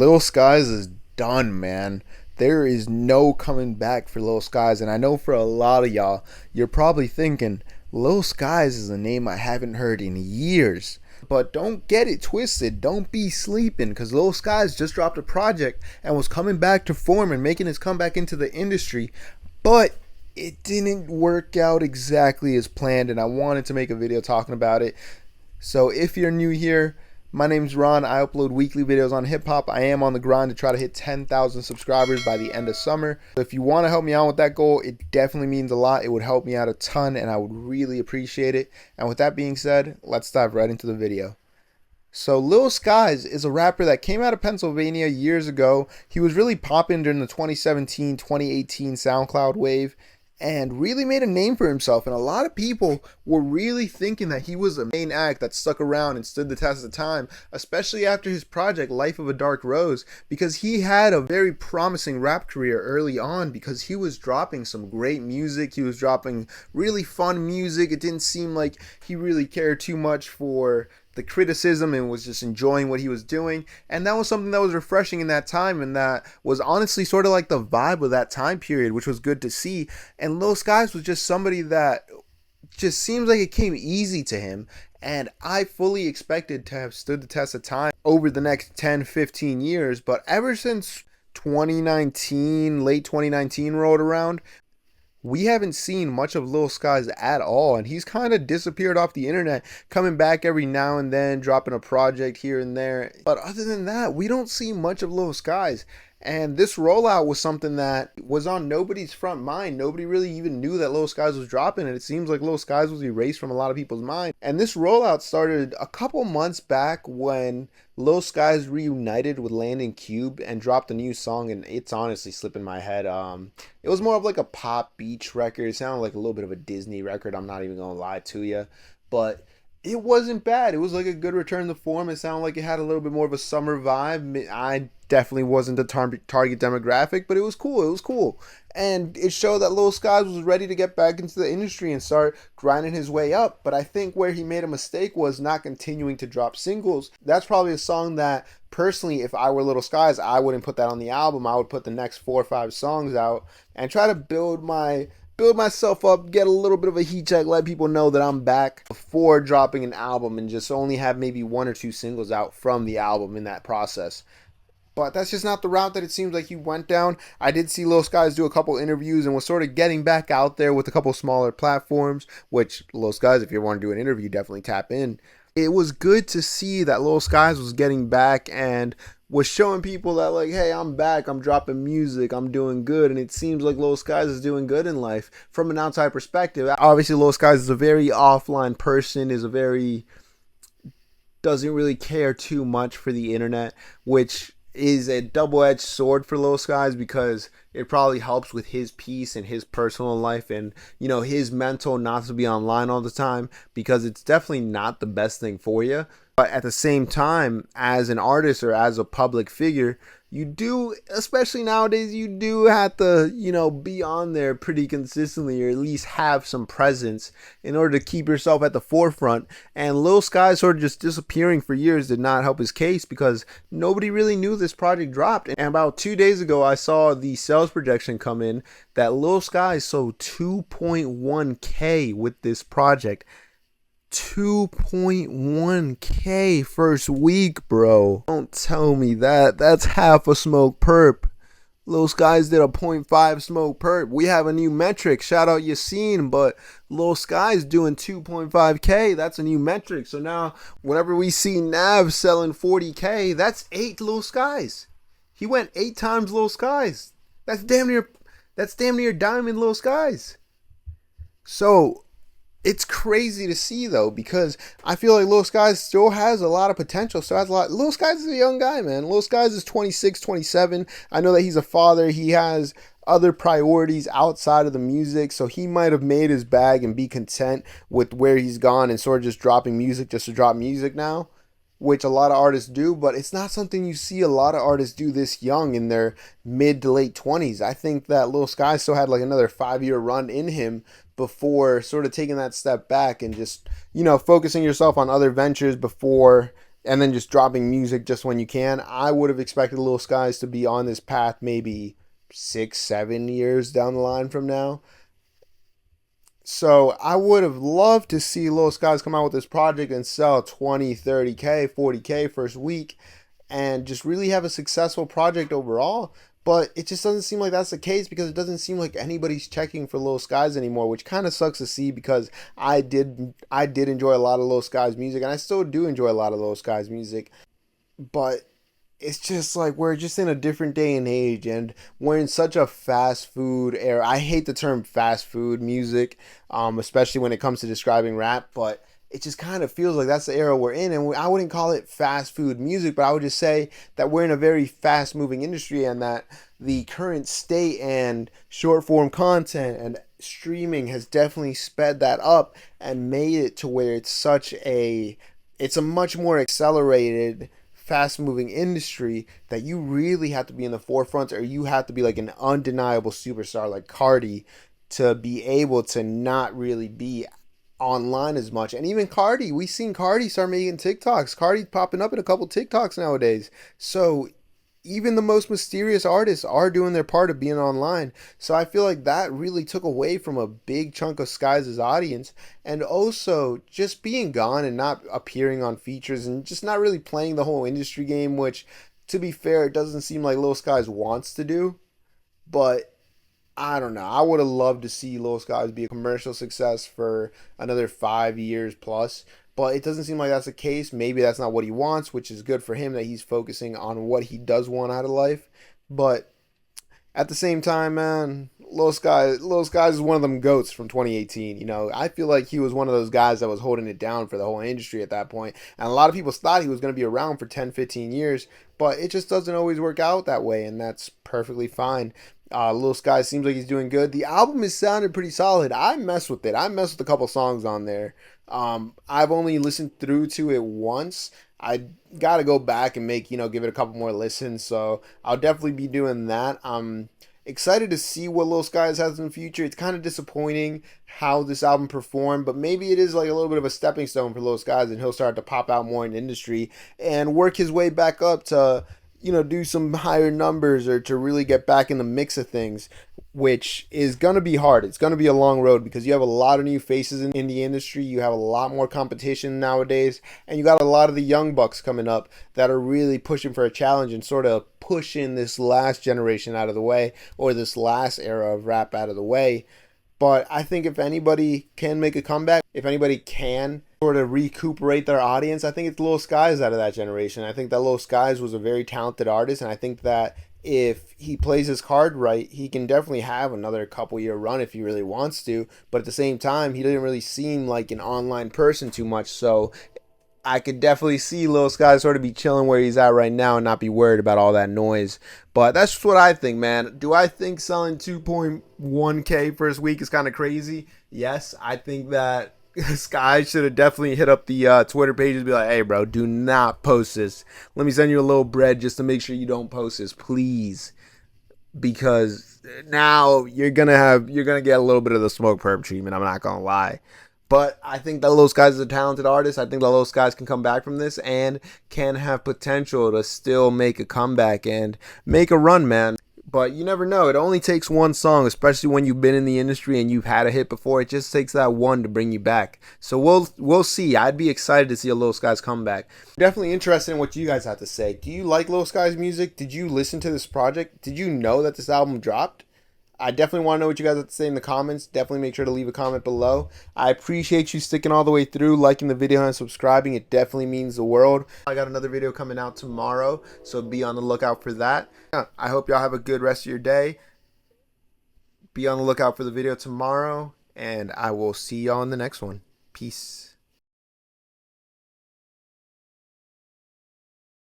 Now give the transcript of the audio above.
Lil Skies is done, man. There is no coming back for Lil Skies, and I know for a lot of y'all, you're probably thinking, Lil Skies is a name I haven't heard in years. But don't get it twisted. Don't be sleeping, because Lil Skies just dropped a project and was coming back to form and making his comeback into the industry. But it didn't work out exactly as planned, and I wanted to make a video talking about it. So if you're new here, my name's Ron. I upload weekly videos on hip hop. I am on the grind to try to hit 10,000 subscribers by the end of summer. So if you want to help me out with that goal, it definitely means a lot. It would help me out a ton, and I would really appreciate it. And with that being said, let's dive right into the video. So Lil Skies is a rapper that came out of Pennsylvania years ago. He was really popping during the 2017-2018 SoundCloud wave and really made a name for himself. And a lot of people were really thinking that he was a main act that stuck around and stood the test of time, especially after his project Life of a Dark Rose, because he had a very promising rap career early on because he was dropping some great music. He was dropping really fun music. It didn't seem like he really cared too much for the criticism and was just enjoying what he was doing. And that was something that was refreshing in that time, and that was honestly sort of like the vibe of that time period, which was good to see. And Lil Skies was just somebody that just seems like it came easy to him, and I fully expected to have stood the test of time over the next 10-15 years. But ever since 2019, late 2019 rolled around, we haven't seen much of Lil Skies at all, and he's kind of disappeared off the internet, coming back every now and then, dropping a project here and there. But other than that, we don't see much of Lil Skies. And this rollout was something that was on nobody's front mind. Nobody really even knew that Lil Skies was dropping, and it seems like Lil Skies was erased from a lot of people's mind. And this rollout started a couple months back when Lil Skies reunited with Landon Cube and dropped a new song, and it's honestly slipping my head. It was more of like a pop beach record. It sounded like a little bit of a Disney record, I'm not even gonna lie to you. But it wasn't bad. It was like a good return to form. It sounded like it had a little bit more of a summer vibe. I definitely wasn't the target demographic, but it was cool. It was cool. And it showed that Lil Skies was ready to get back into the industry and start grinding his way up. But I think where he made a mistake was not continuing to drop singles. That's probably a song that, personally, if I were Lil Skies, I wouldn't put that on the album. I would put the next 4 or 5 songs out and try to build myself up, get a little bit of a heat check, let people know that I'm back before dropping an album, and just only have maybe 1 or 2 singles out from the album in that process. But that's just not the route that it seems like he went down. I did see Lil Skies do a couple interviews and was sort of getting back out there with a couple smaller platforms, which Lil Skies, if you want to do an interview, definitely tap in. It was good to see that Lil Skies was getting back and was showing people that, like, hey, I'm back, I'm dropping music, I'm doing good. And it seems like Lil Skies is doing good in life from an outside perspective. Obviously, Lil Skies is a very offline person, doesn't really care too much for the internet, which is a double-edged sword for Lil Skies, because it probably helps with his peace and his personal life and, you know, his mental not to be online all the time, because it's definitely not the best thing for you. But at the same time, as an artist or as a public figure, you do, especially nowadays, you do have to, you know, be on there pretty consistently, or at least have some presence in order to keep yourself at the forefront. And Lil Skies sort of just disappearing for years did not help his case, because nobody really knew this project dropped. And about 2 days ago, I saw the sales projection come in that Lil Skies sold 2.1K with this project. 2.1K first week, bro. Don't tell me that. That's half a smoke perp. Lil Skies did a 0.5 smoke perp. We have a new metric. Shout out Yassine, but Lil Skies doing 2.5K. That's a new metric. So now, whenever we see Nav selling 40K, that's 8 Lil Skies. He went 8 times Lil Skies. That's damn near diamond Lil Skies. So it's crazy to see, though, because I feel like Lil Skies still has a lot of potential. Lil Skies is a young guy, man. Lil Skies is 26, 27. I know that he's a father. He has other priorities outside of the music, so he might have made his bag and be content with where he's gone and sort of just dropping music just to drop music now, which a lot of artists do. But it's not something you see a lot of artists do this young, in their mid to late 20s. I think that Lil Skies still had like another 5-year run in him before sort of taking that step back and just, you know, focusing yourself on other ventures before and then just dropping music just when you can. I would have expected Lil Skies to be on this path maybe 6, 7 years down the line from now. So I would have loved to see Lil Skies come out with this project and sell 20, 30K, 40K first week and just really have a successful project overall. But it just doesn't seem like that's the case because it doesn't seem like anybody's checking for Lil Skies anymore, which kind of sucks to see because I did enjoy a lot of Lil Skies music and I still do enjoy a lot of Lil Skies music. But it's just like we're just in a different day and age, and we're in such a fast food era. I hate the term fast food music, especially when it comes to describing rap, but it just kind of feels like that's the era we're in. And I wouldn't call it fast food music, but I would just say that we're in a very fast moving industry, and that the current state and short form content and streaming has definitely sped that up and made it to where it's a much more accelerated, fast moving industry that you really have to be in the forefront, or you have to be like an undeniable superstar like Cardi to be able to not really be online as much. And even Cardi, we seen Cardi start making TikToks. Cardi popping up in a couple TikToks nowadays. So even the most mysterious artists are doing their part of being online. So I feel like that really took away from a big chunk of Skies' audience. And also just being gone and not appearing on features and just not really playing the whole industry game, which, to be fair, it doesn't seem like Lil Skies wants to do. But I don't know. I would have loved to see Lil Skies be a commercial success for another 5 years plus. But it doesn't seem like that's the case. Maybe that's not what he wants, which is good for him that he's focusing on what he does want out of life. But at the same time, man, Lil Skies is one of them goats from 2018. You know, I feel like he was one of those guys that was holding it down for the whole industry at that point. And a lot of people thought he was going to be around for 10, 15 years, but it just doesn't always work out that way, and that's perfectly fine. Lil Sky seems like he's doing good. The album is sounded pretty solid. I mess with it. I mess with a couple songs on there. I've only listened through to it once. I got to go back and give it a couple more listens. So I'll definitely be doing that. I'm excited to see what Lil Skies has in the future. It's kind of disappointing how this album performed, but maybe it is like a little bit of a stepping stone for Lil Skies, and he'll start to pop out more in the industry and work his way back up to, do some higher numbers or to really get back in the mix of things, which is going to be hard. It's going to be a long road because you have a lot of new faces in the industry. You have a lot more competition nowadays, and you got a lot of the young bucks coming up that are really pushing for a challenge and sort of pushing this last generation out of the way, or this last era of rap out of the way. But I think if anybody can make a comeback, if anybody can sort of recuperate their audience, I think it's Lil Skies out of that generation. I think that Lil Skies was a very talented artist, and I think that if he plays his card right, he can definitely have another couple year run if he really wants to. But at the same time, he didn't really seem like an online person too much, so I could definitely see Lil Sky sort of be chilling where he's at right now and not be worried about all that noise. But that's just what I think, man. Do I think selling 2.1K first week is kind of crazy? Yes, I think that Sky should have definitely hit up the Twitter pages and be like, hey, bro, do not post this. Let me send you a little bread just to make sure you don't post this, please. Because now you're gonna get a little bit of the smoke perp treatment. I'm not gonna lie. But I think that Lil Skies is a talented artist. I think that Lil Skies can come back from this and can have potential to still make a comeback and make a run, man. But you never know. It only takes one song, especially when you've been in the industry and you've had a hit before. It just takes that one to bring you back. So we'll see. I'd be excited to see a Lil Skies comeback. Definitely interested in what you guys have to say. Do you like Lil Skies music? Did you listen to this project? Did you know that this album dropped? I definitely want to know what you guys have to say in the comments. Definitely make sure to leave a comment below. I appreciate you sticking all the way through, liking the video and subscribing. It definitely means the world. I got another video coming out tomorrow, so be on the lookout for that. I hope y'all have a good rest of your day. Be on the lookout for the video tomorrow, and I will see y'all in the next one. Peace.